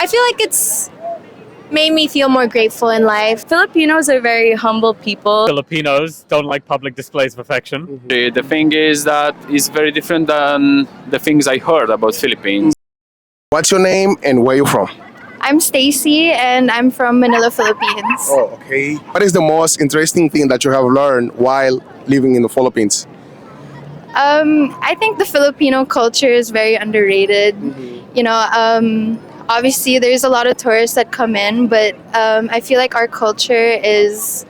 I feel like it's made me feel more grateful in life. Filipinos are very humble people. Filipinos don't like public displays of affection. The thing is that it's very different than the things I heard about Philippines. What's your name and where you from? I'm Stacy and I'm from Manila, Philippines. Oh, okay. What is the most interesting thing that you have learned while living in the Philippines? I think the Filipino culture is very underrated. Obviously there's a lot of tourists that come in, but I feel like our culture is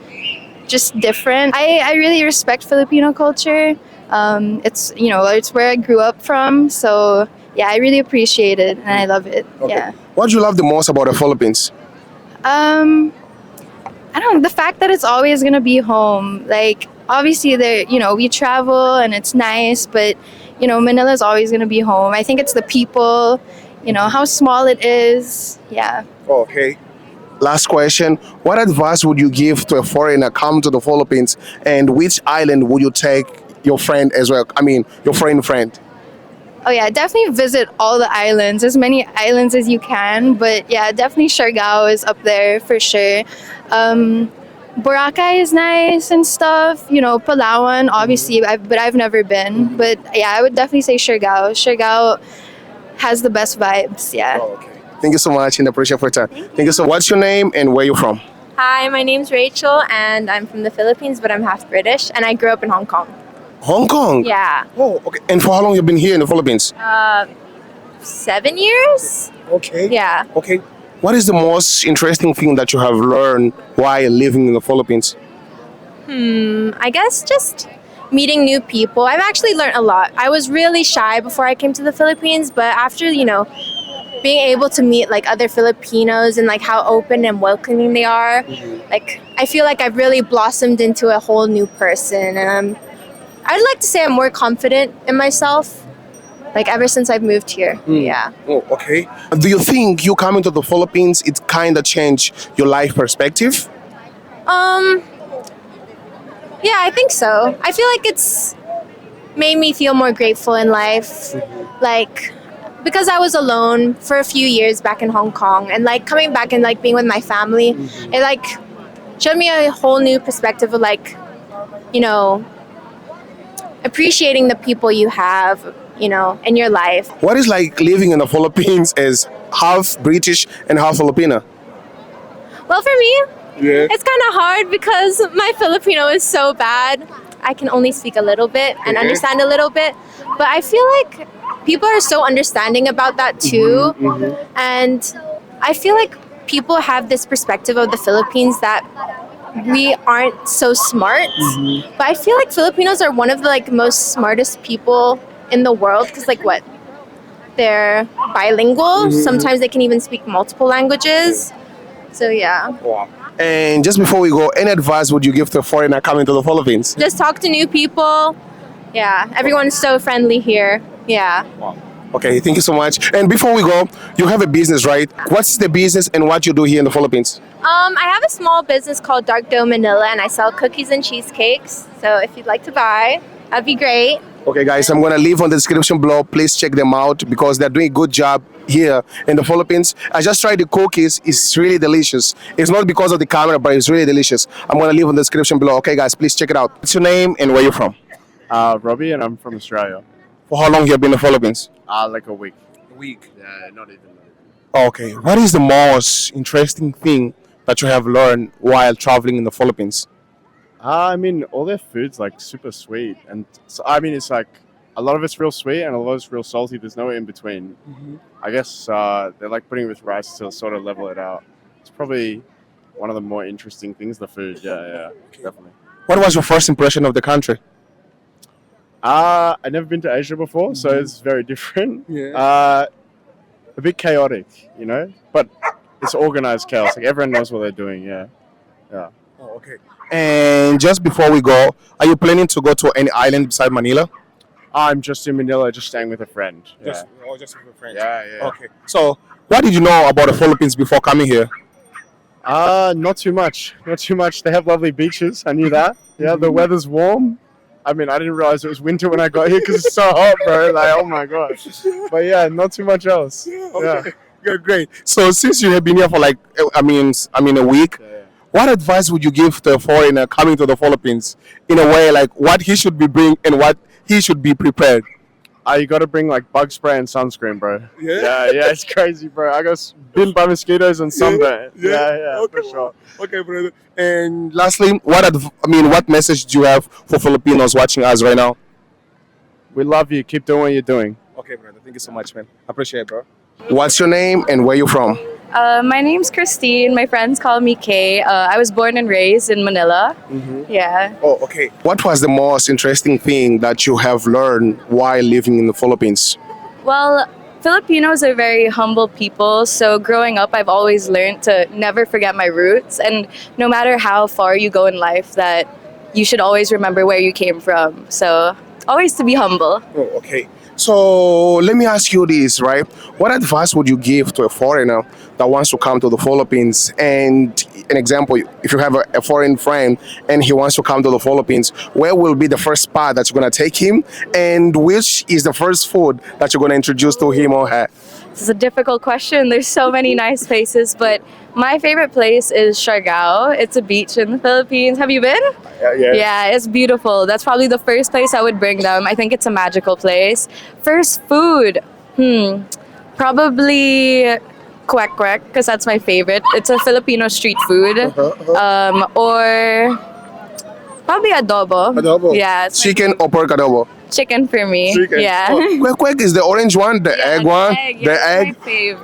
just different. I really respect Filipino culture. It's where I grew up from, so yeah, I really appreciate it and I love it. Okay. Yeah. What do you love the most about the Philippines? I don't know, the fact that it's always gonna be home. Like obviously there, we travel and it's nice, but Manila is always gonna be home. I think it's the people, how small it is. Yeah. Oh, okay. Last question. What advice would you give to a foreigner come to the Philippines, and which island would you take your friend as well? I mean, your friend. Oh yeah, definitely visit all the islands, as many islands as you can. But yeah, definitely Siargao is up there for sure. Boracay is nice and stuff. Palawan, obviously, but I've never been. But yeah, I would definitely say Siargao. Siargao has the best vibes. Yeah. Oh, okay. Thank you so much and appreciate for your time. Thank you so much. What's your name and where you from? Hi, my name's Rachel and I'm from the Philippines, but I'm half British and I grew up in Hong Kong. Hong Kong? Yeah. Oh, okay. And for how long you been here in the Philippines? 7 years? Okay. Yeah. Okay. What is the most interesting thing that you have learned while living in the Philippines? I guess just meeting new people. I've actually learned a lot. I was really shy before I came to the Philippines, but after, being able to meet like other Filipinos and like how open and welcoming they are, like I feel like I've really blossomed into a whole new person, and I'd like to say I'm more confident in myself, like ever since I've moved here. Yeah. Oh, okay. Do you think you coming to the Philippines, it kind of changed your life perspective? Yeah, I think so. I feel like it's made me feel more grateful in life. Like, because I was alone for a few years back in Hong Kong, and like coming back and like being with my family, it like showed me a whole new perspective of like, appreciating the people you have, in your life. What is like living in the Philippines as half British and half Filipino? Well, for me, Yeah. it's kind of hard because my Filipino is so bad. I can only speak a little bit and understand a little bit, but I feel like people are so understanding about that too. And I feel like people have this perspective of the Philippines that we aren't so smart, but I feel like Filipinos are one of the like most smartest people in the world, because like they're bilingual. Sometimes they can even speak multiple languages. So yeah. Wow. And just before we go, any advice would you give to a foreigner coming to the Philippines? Just talk to new people. Yeah, everyone's so friendly here. Yeah. Okay, thank you so much. And before we go, you have a business, right? What's the business and what you do here in the Philippines? I have a small business called Dark Dough Manila, and I sell cookies and cheesecakes. So if you'd like to buy, that'd be great. Okay, guys, I'm gonna leave on the description below. Please check them out because they're doing a good job here in the Philippines. I just tried the cookies. It's really delicious. It's not because of the camera, but it's really delicious. I'm gonna leave on the description below. Okay, guys, please check it out. What's your name and where you from? Robbie, and I'm from Australia. For how long you have been in the Philippines? Like a week. A week. Yeah, not even. Okay, what is the most interesting thing that you have learned while traveling in the Philippines? I mean, all their food's like super sweet, and so, I mean, it's like a lot of it's real sweet and a lot of it's real salty. There's no in between. I guess they're like putting it with rice to sort of level it out. It's probably one of the more interesting things. The food, yeah, definitely. What was your first impression of the country? I've never been to Asia before, so it's very different. A bit chaotic, but it's organized chaos. Like everyone knows what they're doing. Yeah. Oh, okay. And just before we go, are you planning to go to any island beside Manila? I'm just in Manila, just staying with a friend. Just with a friend. Yeah. Okay. So, what did you know about the Philippines before coming here? Not too much. Not too much. They have lovely beaches. I knew that. Yeah, the weather's warm. I mean, I didn't realize it was winter when I got here because it's so hot, bro. Like, oh my gosh. But yeah, not too much else. Yeah. Yeah, great. So since you have been here for like, a week, what advice would you give to a foreigner coming to the Philippines in a way like what he should be bring and what he should be prepared? You got to bring like bug spray and sunscreen, bro. Yeah? Yeah, it's crazy, bro. I got bitten by mosquitoes and sunburn. Yeah, okay. for sure. Okay, brother. And lastly, what message do you have for Filipinos watching us right now? We love you. Keep doing what you're doing. Okay, brother. Thank you so much, man. Appreciate it, bro. What's your name and where you from? My name's Christine. My friends call me Kay. I was born and raised in Manila. Yeah. Oh, okay. What was the most interesting thing that you have learned while living in the Philippines? Well, Filipinos are very humble people. So growing up, I've always learned to never forget my roots. And no matter how far you go in life, that you should always remember where you came from. So always to be humble. Oh, okay. So let me ask you this, right? What advice would you give to a foreigner that wants to come to the Philippines? And an example, if you have a foreign friend and he wants to come to the Philippines, where will be the first spot that you're going to take him? And which is the first food that you're going to introduce to him or her? This is a difficult question. There's so many nice places, but my favorite place is Siargao. It's a beach in the Philippines. Have you been? Yeah, it's beautiful. That's probably the first place I would bring them. I think it's a magical place. First food, probably kwek kwek, because that's my favorite. It's a Filipino street food. Or probably adobo. Adobo. Yeah, it's Chicken or pork adobo? chicken for me. Chicken. Yeah. Oh, kwek kwek is the orange one, the egg one, the egg.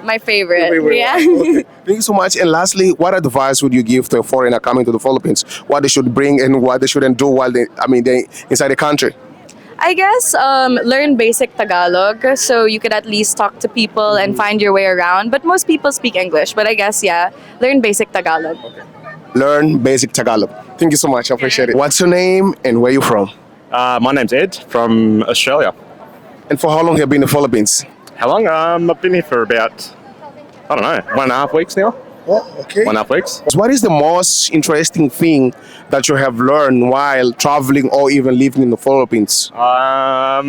My favorite. Yeah. Okay. Thank you so much. And lastly, what advice would you give to a foreigner coming to the Philippines? What they should bring and what they shouldn't do while they inside the country? I guess learn basic Tagalog so you could at least talk to people and find your way around. But most people speak English. But I guess, learn basic Tagalog. Learn basic Tagalog. Thank you so much. I appreciate it. What's your name and where you from? My name's Ed from Australia. And for how long have you been in the Philippines? How long? I've been here for about, 1.5 weeks now. Oh, okay. 1.5 weeks. What is the most interesting thing that you have learned while traveling or even living in the Philippines? I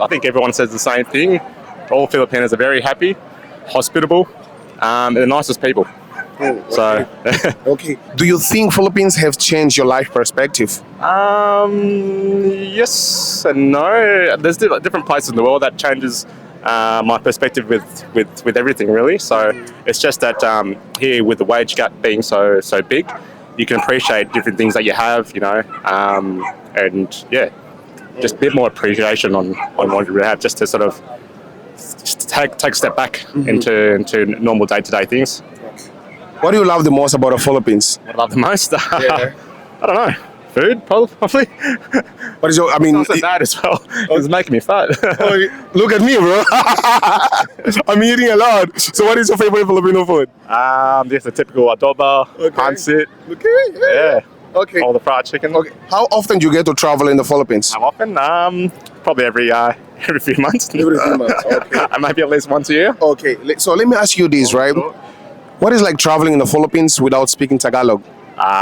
think everyone says the same thing. All Filipinos are very happy, hospitable, and the nicest people. Oh, okay. So, Okay. Do you think Philippines have changed your life perspective? yes and no. There's different places in the world that changes my perspective with everything, really. So it's just that here, with the wage gap being so big, you can appreciate different things that you have, and just a bit more appreciation on what you have, just to sort of take a step back into normal day-to-day things. What do you love the most about the Philippines? What I love the most? I don't know. Food, probably. What is your? It's also that as well. It's making me fat. Look at me, bro. I'm eating a lot. So, what is your favorite Filipino food? Just a typical adobo, pancit. Okay. Yeah. Okay. All the fried chicken. Okay. How often do you get to travel in the Philippines? How often? Probably every few months. Every few months. Okay. Maybe at least once a year. Okay. So let me ask you this, right? What is like traveling in the Philippines without speaking Tagalog?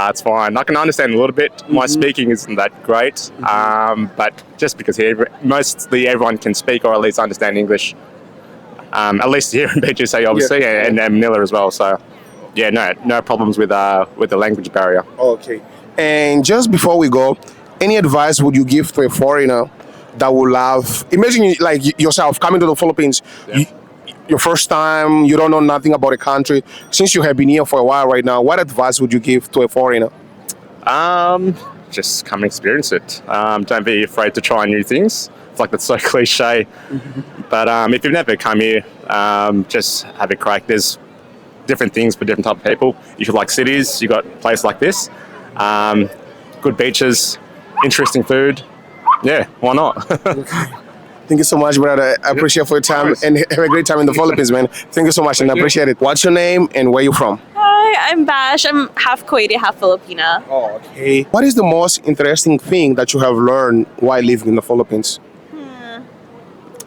It's fine. I can understand a little bit. My speaking isn't that great, but just because here mostly everyone can speak or at least understand English. At least here in BGC, obviously, and Manila as well. So, no problems with the language barrier. Okay. And just before we go, any advice would you give to a foreigner that would love? Imagine like yourself coming to the Philippines. Your first time, you don't know nothing about the country. Since you have been here for a while right now, what advice would you give to a foreigner? Just come and experience it. Don't be afraid to try new things. It's like that's so cliche. But if you've never come here, just have a crack. There's different things for different type of people. If you like cities, you got a place like this. Good beaches, interesting food. Yeah, why not? Thank you so much, brother. I appreciate for your time and have a great time in the Philippines, man. Thank you so much and I appreciate it. What's your name and where you from? Hi, I'm Bash. I'm half Kuwaiti, half Filipina. Oh, okay. What is the most interesting thing that you have learned while living in the Philippines?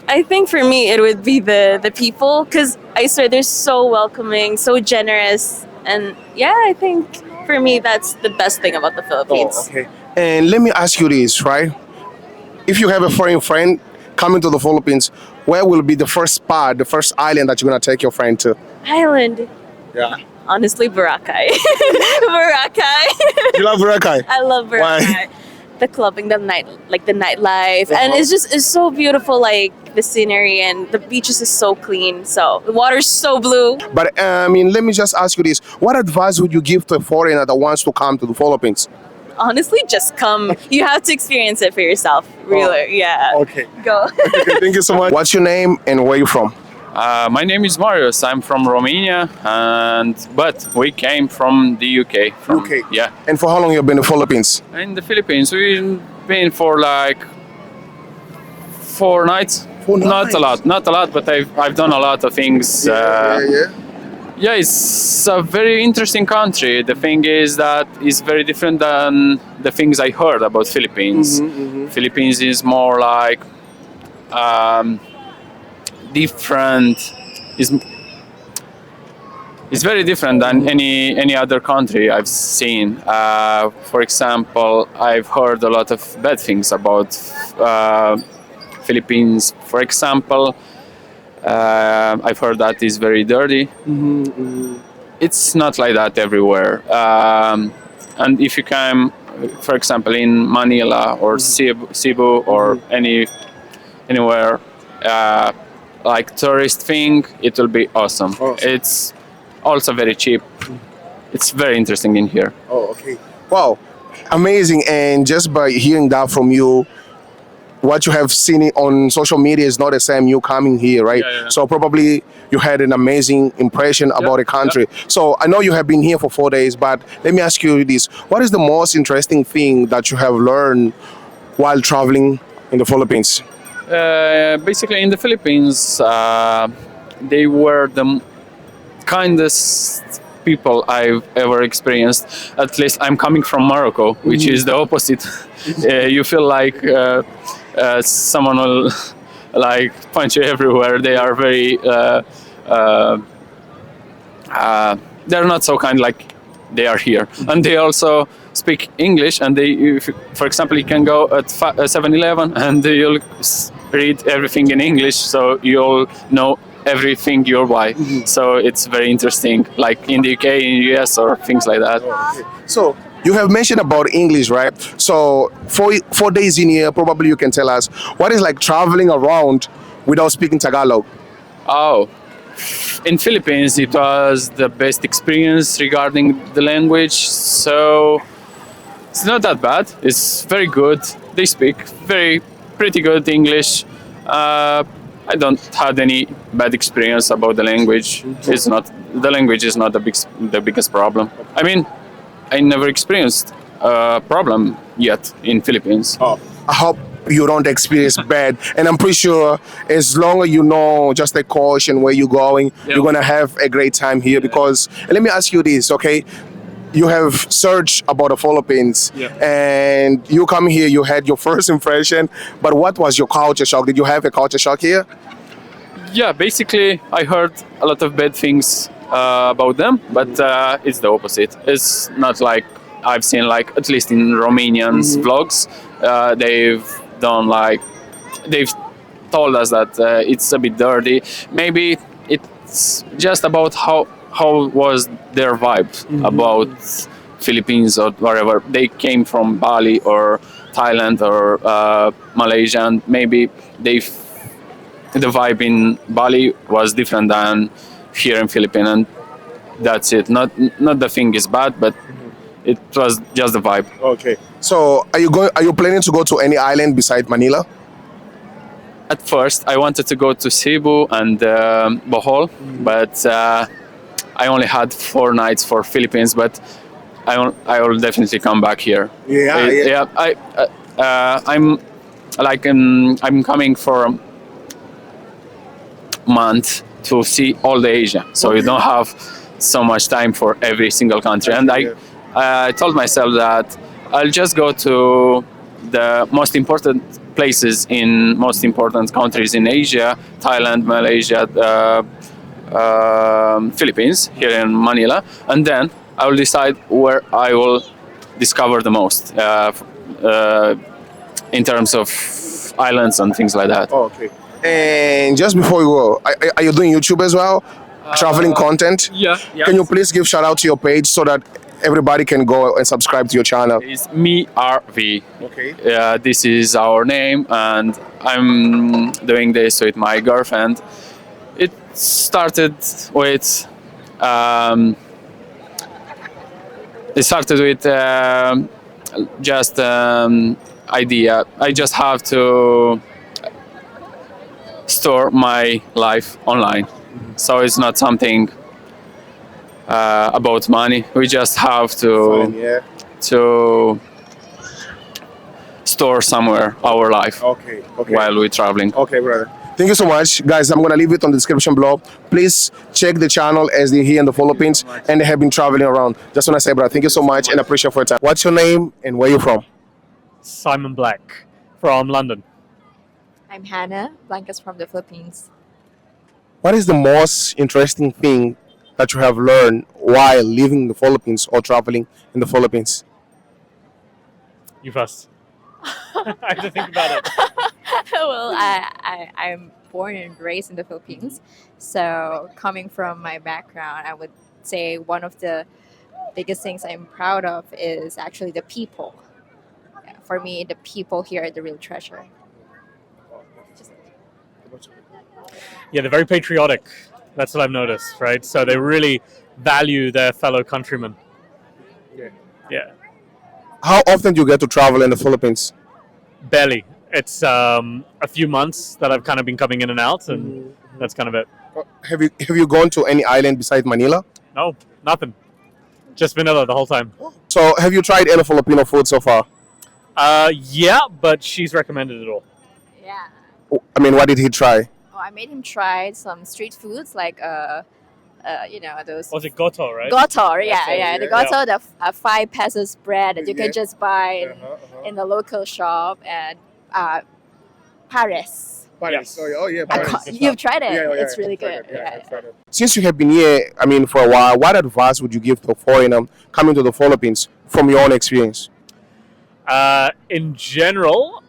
I think for me it would be the people, because I swear they're so welcoming, so generous, and I think for me that's the best thing about the Philippines. Oh, okay. And let me ask you this, right? If you have a foreign friend coming to the Philippines, where will be the first spot, the first island that you're gonna take your friend to? Island. Yeah. Honestly, Boracay. Boracay. You love Boracay? I love Boracay. Why? The clubbing, the nightlife, and it's so beautiful. Like the scenery and the beaches is so clean. So the water's so blue. But I mean, let me just ask you this: what advice would you give to a foreigner that wants to come to the Philippines? Honestly, just come. You have to experience it for yourself. Really, yeah. Okay. Go. Okay, thank you so much. What's your name and where you from? My name is Mariio. I'm from Romania, but we came from the UK. UK. Yeah. And for how long you been in the Philippines? In the Philippines, we've been for like 4 nights. 4 Not nights? not a lot, but I've done a lot of things. Yeah, it's a very interesting country. The thing is that it's very different than the things I heard about Philippines. Philippines is more like different. It's very different than any other country I've seen. For example, I've heard a lot of bad things about Philippines. For example, I've heard that it's very dirty. It's not like that everywhere. And if you come, for example, in Manila or Cebu or anywhere like tourist thing, it will be awesome. It's also very cheap. It's very interesting in here. Oh, okay. Wow, amazing. And just by hearing that from you, what you have seen it on social media is not the same you coming here, right? Yeah. So probably you had an amazing impression about the country. So I know you have been here for 4 days, but let me ask you this. What is the most interesting thing that you have learned while traveling in the Philippines? Basically, in the Philippines, they were the kindest people I've ever experienced. At least I'm coming from Morocco, which is the opposite. You feel like someone will like punch you everywhere. They are very they're not so kind like they are here, and they also speak English. And for example, you can go at 7-Eleven and you'll read everything in English, so you'll know everything you'll buy. So it's very interesting, like in the UK, in the US, or things like that. So you have mentioned about English, right? So 4 days in here, probably you can tell us what is like traveling around without speaking Tagalog. Oh, in Philippines, it was the best experience regarding the language. So it's not that bad. It's very good. They speak pretty good English. I don't had any bad experience about the language. The language is not the biggest problem. I mean, I never experienced a problem yet in Philippines. I hope you don't experience bad, and I'm pretty sure as long as you know just the caution where you're going, you're gonna have a great time here. Because let me ask you this, okay? You have searched about the Philippines, and you come here, you had your first impression, but what was your culture shock? Did you have a culture shock here? Yeah, basically, I heard a lot of bad things about them, but it's the opposite. It's not like I've seen, like, at least in Romanians' vlogs, they've told us that it's a bit dirty. Maybe it's just about how was their vibe about Philippines or wherever. They came from Bali or Thailand or Malaysia, and maybe the vibe in Bali was different than here in Philippines, and that's it. Not the thing is bad, but it was just the vibe. Okay. So are you planning to go to any island besides Manila? At first, I wanted to go to Cebu and Bohol, but I only had 4 nights for Philippines. But I will definitely come back here. Yeah. I'm coming for a month to see all the Asia, so you don't have so much time for every single country. And I told myself that I'll just go to the most important places in most important countries in Asia: Thailand, Malaysia, Philippines, here in Manila, and then I will decide where I will discover the most. in terms of islands and things like that. Oh, okay. And just before you go, are you doing YouTube as well? Traveling content? Yeah. Can you please give shout out to your page so that everybody can go and subscribe to your channel? It's me RV. Okay. Yeah, this is our name, and I'm doing this with my girlfriend. It started with just idea. I just have to store my life online, so it's not something about money. We just have Fine, yeah. to store somewhere our life Okay. Okay. while we're traveling. Okay, brother. Thank you so much, guys. I'm gonna leave it on the description below. Please check the channel as they're here in the Philippines and they have been traveling around. Just wanna say, brother, thank you so much and appreciate for your time. What's your name and where you from? Simon Black from London. I'm Hannah. Blanca's from the Philippines. What is the most interesting thing that you have learned while living in the Philippines or traveling in the Philippines? You first. I have to think about it. Well, I'm born and raised in the Philippines. So coming from my background, I would say one of the biggest things I'm proud of is actually the people. Yeah, for me, the people here are the real treasure. Yeah, they're very patriotic. That's what I've noticed, right? So they really value their fellow countrymen. Yeah. How often do you get to travel in the Philippines? Barely. It's a few months that I've kind of been coming in and out, and that's kind of it. Have you gone to any island besides Manila? No, nothing. Just vanilla the whole time. So have you tried any Filipino food so far? Yeah, but she's recommended it all. Yeah. I mean, what did he try? Oh, I made him try some street foods like those. Was it goto, right? Goto, Goto, yeah. The yeah. goto, the 5 pesos bread that you Yeah. can just buy in the local shop, and Paris. Yes. Oh yeah, You've tried it. Yeah, It's really good. Since you have been here, I mean, for a while, what advice would you give to a foreigner coming to the Philippines from your own experience? In general,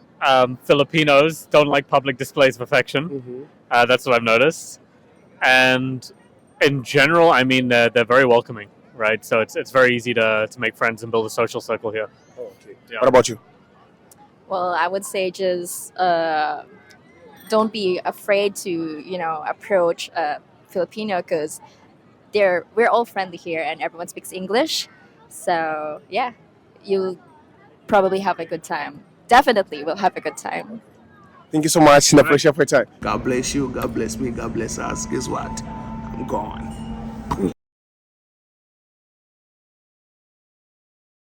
Filipinos don't like public displays of affection. That's what I've noticed. And in general, I mean, they're very welcoming, right? So it's very easy to make friends and build a social circle here. Yeah. What about you? Well, I would say just don't be afraid to approach a Filipino, because we're all friendly here and everyone speaks English. So yeah, you'll probably have a good time. Definitely will have a good time. Thank you so much and appreciate for your time. God bless you, God bless me, God bless us. Guess what? I'm gone.